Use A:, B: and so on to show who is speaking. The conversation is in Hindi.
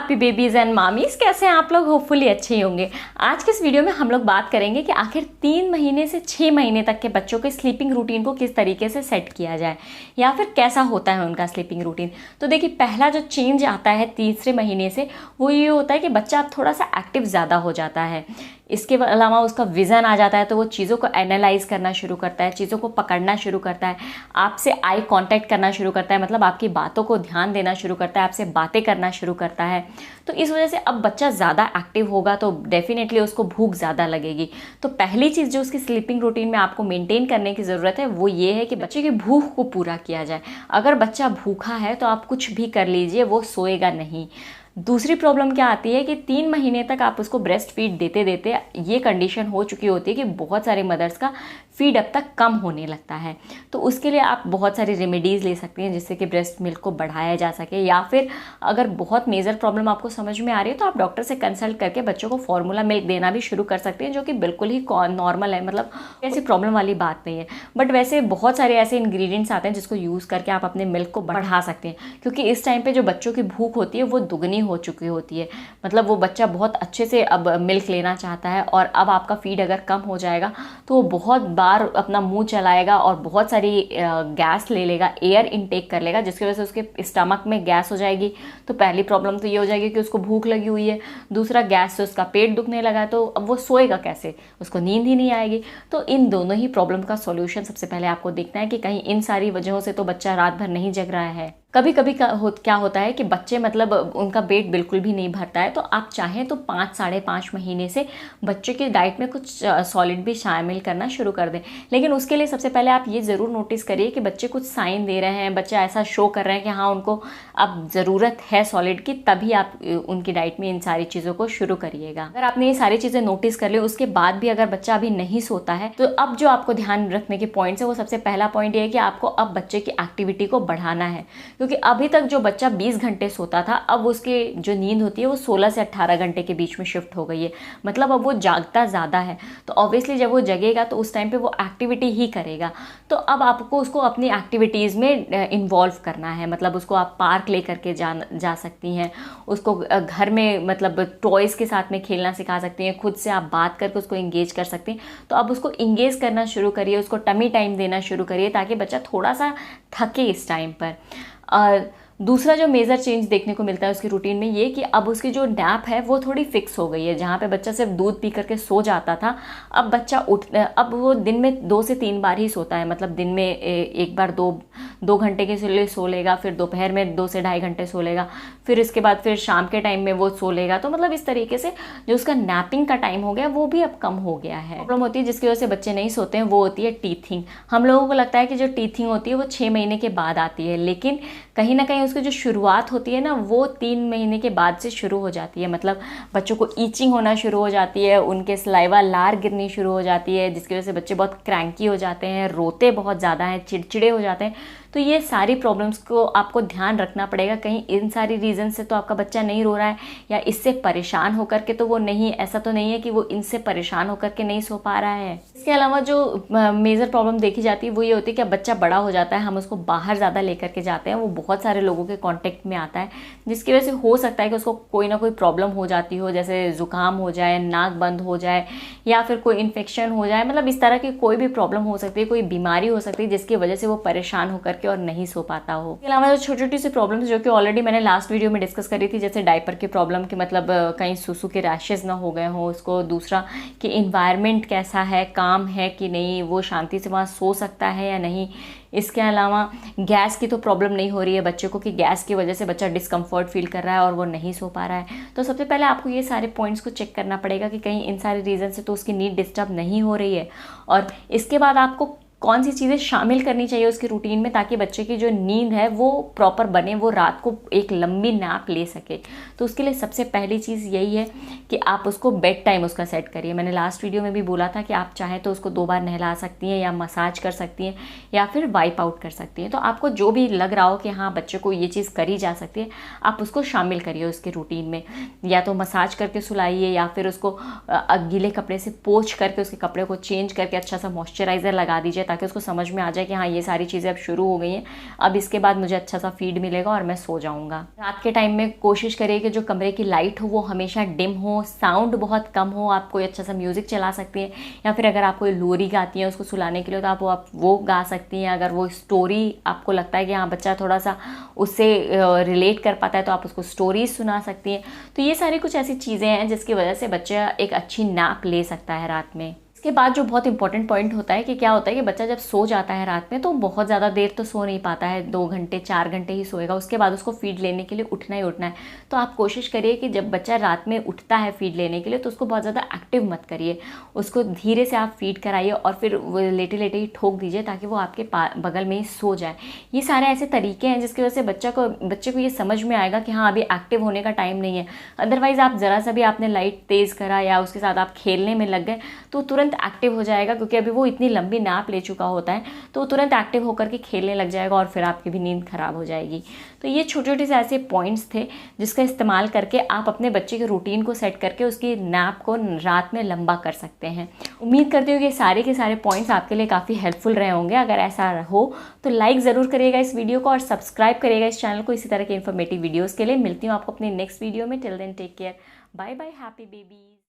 A: हैप्पी बेबीज एंड मामीज, कैसे हैं आप लोग? होपफुली अच्छे ही होंगे। आज के इस वीडियो में हम लोग बात करेंगे कि आखिर 3 महीने से 6 महीने तक के बच्चों के स्लीपिंग रूटीन को किस तरीके से सेट किया जाए या फिर कैसा होता है उनका स्लीपिंग रूटीन। तो देखिए, पहला जो चेंज आता है तीसरे महीने से वो ये होता है कि बच्चा अब थोड़ा सा एक्टिव ज़्यादा हो जाता है। इसके अलावा उसका विज़न आ जाता है, तो वो चीज़ों को एनालाइज करना शुरू करता है, चीज़ों को पकड़ना शुरू करता है, आपसे आई कांटेक्ट करना शुरू करता है, मतलब आपकी बातों को ध्यान देना शुरू करता है, आपसे बातें करना शुरू करता है। तो इस वजह से अब बच्चा ज़्यादा एक्टिव होगा तो डेफिनेटली उसको भूख ज़्यादा लगेगी। तो पहली चीज़ जो उसकी स्लीपिंग रूटीन में आपको मेंटेन करने की ज़रूरत है वो ये है कि बच्चे की भूख को पूरा किया जाए। अगर बच्चा भूखा है तो आप कुछ भी कर लीजिए, वो सोएगा नहीं। दूसरी प्रॉब्लम क्या आती है कि 3 महीने तक आप उसको ब्रेस्ट फीड देते देते ये कंडीशन हो चुकी होती है कि बहुत सारे मदर्स का फीड अब तक कम होने लगता है। तो उसके लिए आप बहुत सारी रेमेडीज़ ले सकती हैं जिससे कि ब्रेस्ट मिल्क को बढ़ाया जा सके, या फिर अगर बहुत मेजर प्रॉब्लम आपको समझ में आ रही है तो आप डॉक्टर से कंसल्ट करके बच्चों को फॉर्मूला मिल्क देना भी शुरू कर सकते हैं, जो कि बिल्कुल ही नॉर्मल है, मतलब ऐसी प्रॉब्लम वाली बात नहीं है। बट वैसे बहुत सारे ऐसे इंग्रेडिएंट्स आते हैं जिसको यूज़ करके आप अपने मिल्क को बढ़ा सकते हैं, क्योंकि इस टाइम पे जो बच्चों की भूख होती है वो दुगनी हो चुकी होती है। मतलब वो बच्चा बहुत अच्छे से अब मिल्क लेना चाहता है, और अब आपका फीड अगर कम हो जाएगा तो वो बहुत बार अपना मुंह चलाएगा और बहुत सारी गैस ले लेगा, एयर इनटेक कर लेगा, जिसकी वजह से उसके स्टमक में गैस हो जाएगी। तो पहली प्रॉब्लम तो ये हो जाएगी कि उसको भूख लगी हुई है, दूसरा गैस से उसका पेट दुखने लगा है, तो अब वो सोएगा कैसे, उसको नींद ही नहीं आएगी। तो इन दोनों ही प्रॉब्लम का सॉल्यूशन सबसे पहले आपको देखना है कि कहीं इन सारी वजहों से तो बच्चा रात भर नहीं जग रहा है। कभी कभी क्या होता है कि बच्चे मतलब उनका पेट बिल्कुल भी नहीं भरता है, तो आप चाहें तो 5-5.5 महीने से बच्चे की डाइट में कुछ सॉलिड भी शामिल करना शुरू कर दें। लेकिन उसके लिए सबसे पहले आप ये ज़रूर नोटिस करिए कि बच्चे कुछ साइन दे रहे हैं, बच्चे ऐसा शो कर रहे हैं कि हाँ उनको अब ज़रूरत है सॉलिड की, तभी आप उनकी डाइट में इन सारी चीज़ों को शुरू करिएगा। अगर आपने ये सारी चीज़ें नोटिस कर ली, उसके बाद भी अगर बच्चा अभी नहीं सोता है, तो अब जो आपको ध्यान रखने के पॉइंट्स है वो सबसे पहला पॉइंट ये है कि आपको अब बच्चे की एक्टिविटी को बढ़ाना है। क्योंकि अभी तक जो बच्चा 20 घंटे सोता था, अब उसकी जो नींद होती है वो 16 से 18 घंटे के बीच में शिफ्ट हो गई है। मतलब अब वो जागता ज़्यादा है, तो ऑब्वियसली जब वो जगेगा तो उस टाइम पे वो एक्टिविटी ही करेगा। तो अब आपको उसको अपनी एक्टिविटीज़ में इन्वॉल्व करना है। मतलब उसको आप पार्क ले करके जा सकती हैं, उसको घर में मतलब टॉयज़ के साथ में खेलना सिखा सकती हैं, खुद से आप बात करके उसको इंगेज कर सकती हैं। तो अब उसको इंगेज करना शुरू करिए, उसको टमी टाइम देना शुरू करिए, ताकि बच्चा थोड़ा सा थके इस टाइम पर। और दूसरा जो मेजर चेंज देखने को मिलता है उसकी रूटीन में ये कि अब उसकी जो नैप है वो थोड़ी फिक्स हो गई है। जहाँ पे बच्चा सिर्फ दूध पी करके सो जाता था, अब बच्चा अब वो दिन में 2 से 3 बार ही सोता है। मतलब दिन में एक बार 2 घंटे के लिए सो लेगा, फिर दोपहर में 2 से ढाई घंटे सो लेगा, फिर इसके बाद फिर शाम के टाइम में वो सो लेगा। तो मतलब इस तरीके से जो उसका नैपिंग का टाइम हो गया वो भी अब कम हो गया है। प्रॉब्लम होती है जिसकी वजह से बच्चे नहीं सोते हैं, वो होती है टीथिंग। हम लोगों को लगता है कि जो टीथिंग होती है वो 6 महीने के बाद आती है, लेकिन कहीं ना कहीं उसकी जो शुरुआत होती है ना वो 3 महीने के बाद से शुरू हो जाती है। मतलब बच्चों को ईचिंग होना शुरू हो जाती है, उनके सलाइवा लार गिरनी शुरू हो जाती है, जिसकी वजह से बच्चे बहुत क्रैंकी हो जाते हैं, रोते बहुत ज़्यादा हैं, चिड़चिड़े हो जाते हैं। तो ये सारी प्रॉब्लम्स को आपको ध्यान रखना पड़ेगा। कहीं इन सारी रीज़न से तो आपका बच्चा नहीं रो रहा है, या इससे परेशान होकर के तो वो नहीं, ऐसा तो नहीं है कि वो इनसे परेशान होकर के नहीं सो पा रहा है। इसके अलावा जो मेजर प्रॉब्लम देखी जाती है वो ये होती है कि अब बच्चा बड़ा हो जाता है, हम उसको बाहर ज़्यादा लेकर के जाते हैं, वो बहुत सारे लोगों के कांटेक्ट में आता है, जिसकी वजह से हो सकता है कि उसको कोई ना कोई प्रॉब्लम हो जाती हो, जैसे ज़ुकाम हो जाए, नाक बंद हो जाए, या फिर कोई इन्फेक्शन हो जाए। मतलब इस तरह की कोई भी प्रॉब्लम हो सकती है, कोई बीमारी हो सकती है जिसकी वजह से वो परेशान होकर के और नहीं सो पाता हो। इसके अलावा जो छोटी छोटी सी प्रॉब्लम्स जो कि ऑलरेडी मैंने लास्ट वीडियो में डिस्कस करी थी, जैसे डायपर की प्रॉब्लम की, मतलब कहीं सुसु के रैशेज ना हो गए हो उसको, दूसरा कि इन्वायरमेंट कैसा है, काम है कि नहीं, वो शांति से वहाँ सो सकता है या नहीं। इसके अलावा गैस की तो प्रॉब्लम नहीं हो रही है बच्चे को, कि गैस की वजह से बच्चा डिस्कम्फर्ट फील कर रहा है और वो नहीं सो पा रहा है। तो सबसे पहले आपको ये सारे पॉइंट्स को चेक करना पड़ेगा कि कहीं इन सारे रीज़न से तो उसकी नींद डिस्टर्ब नहीं हो रही है। और इसके बाद आपको कौन सी चीज़ें शामिल करनी चाहिए उसकी रूटीन में, ताकि बच्चे की जो नींद है वो प्रॉपर बने, वो रात को एक लंबी नैप ले सके। तो उसके लिए सबसे पहली चीज़ यही है कि आप उसको बेड टाइम उसका सेट करिए। मैंने लास्ट वीडियो में भी बोला था कि आप चाहें तो उसको 2 बार नहला सकती हैं, या मसाज कर सकती हैं, या फिर वाइप आउट कर सकती हैं। तो आपको जो भी लग रहा हो कि हाँ बच्चे को ये चीज़ करी जा सकती है, आप उसको शामिल करिए उसके रूटीन में। या तो मसाज करके सुलाइए, या फिर उसको गीले कपड़े से पोंछ करके उसके कपड़े को चेंज करके अच्छा सा मॉइस्चराइज़र लगा दीजिए, ताकि उसको समझ में आ जाए कि हाँ ये सारी चीज़ें अब शुरू हो गई हैं, अब इसके बाद मुझे अच्छा सा फीड मिलेगा और मैं सो जाऊँगा। रात के टाइम में कोशिश करिए कि जो कमरे की लाइट हो वो हमेशा डिम हो, साउंड बहुत कम हो। आप कोई अच्छा सा म्यूज़िक चला सकती हैं, या फिर अगर आप कोई लोरी गाती हैं उसको सुलाने के लिए तो आप वो गा सकती हैं। अगर वो स्टोरी आपको लगता है कि हाँ बच्चा थोड़ा सा उससे रिलेट कर पाता है तो आप उसको स्टोरीज सुना सकती हैं। तो ये सारी कुछ ऐसी चीज़ें हैं जिसकी वजह से बच्चा एक अच्छी नैप ले सकता है रात में। इसके बाद जो बहुत इंपॉर्टेंट पॉइंट होता है कि क्या होता है कि बच्चा जब सो जाता है रात में तो बहुत ज़्यादा देर तो सो नहीं पाता है, 2 घंटे 4 घंटे ही सोएगा, उसके बाद उसको फीड लेने के लिए उठना ही उठना है। तो आप कोशिश करिए कि जब बच्चा रात में उठता है फीड लेने के लिए तो उसको बहुत ज़्यादा एक्टिव मत करिए, उसको धीरे से आप फीड कराइए और फिर लेटे लेटे ही ठोक दीजिए ताकि वो आपके बगल में ही सो जाए। ये सारे ऐसे तरीके हैं जिसकी वजह से बच्चे को ये समझ में आएगा कि हाँ अभी एक्टिव होने का टाइम नहीं है। अदरवाइज़ आप ज़रा सा भी आपने लाइट तेज़ करा या उसके साथ आप खेलने में लग गए तो तुरंत एक्टिव हो जाएगा, क्योंकि अभी वो इतनी लंबी नैप ले चुका होता है तो तुरंत एक्टिव होकर के खेलने लग जाएगा और फिर आपकी भी नींद खराब हो जाएगी। तो ये छोटे छोटे से ऐसे पॉइंट्स थे जिसका इस्तेमाल करके आप अपने बच्चे के रूटीन को सेट करके उसकी नैप को रात में लंबा कर सकते हैं। उम्मीद करती हूँ कि सारे के सारे पॉइंट्स आपके लिए काफ़ी हेल्पफुल रहे होंगे। अगर ऐसा हो तो लाइक ज़रूर करिएगा इस वीडियो को और सब्सक्राइब करिएगा इस चैनल को इसी तरह के इन्फॉर्मेटिव वीडियोज़ के लिए। मिलती हूँ आपको अपनी नेक्स्ट वीडियो में। Till then take care, bye bye, happy babies.